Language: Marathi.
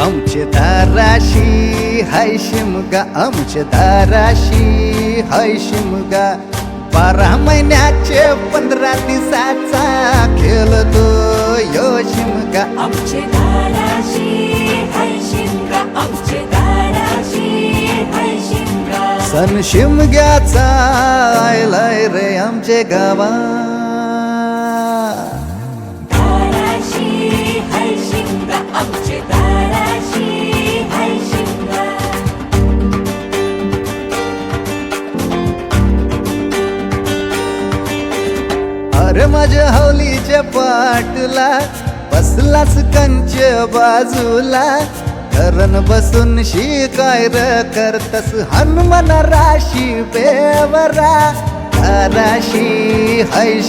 आमचे दाराशी हाय शिमगा, आमचे दाराशी हाय शिमगा. 12 महिन्याचे 15 दिवसाचा खेळतो यो शिमगा. आमचे दाराशी हाय शिमगा, आमचे दाराशी हाय शिमगा. सण शिमग्याचा आयलाय रे आमचे गावा. दाराशी हाय शिमगा, आमचे दाराशी हाय शिमगा. अरे माझ्या हौलीच्या पाटला बसलास कंच बाजूला. धरण बसून शिकाय र करतस हनुमान राशी बेवरा. दाराशी हाय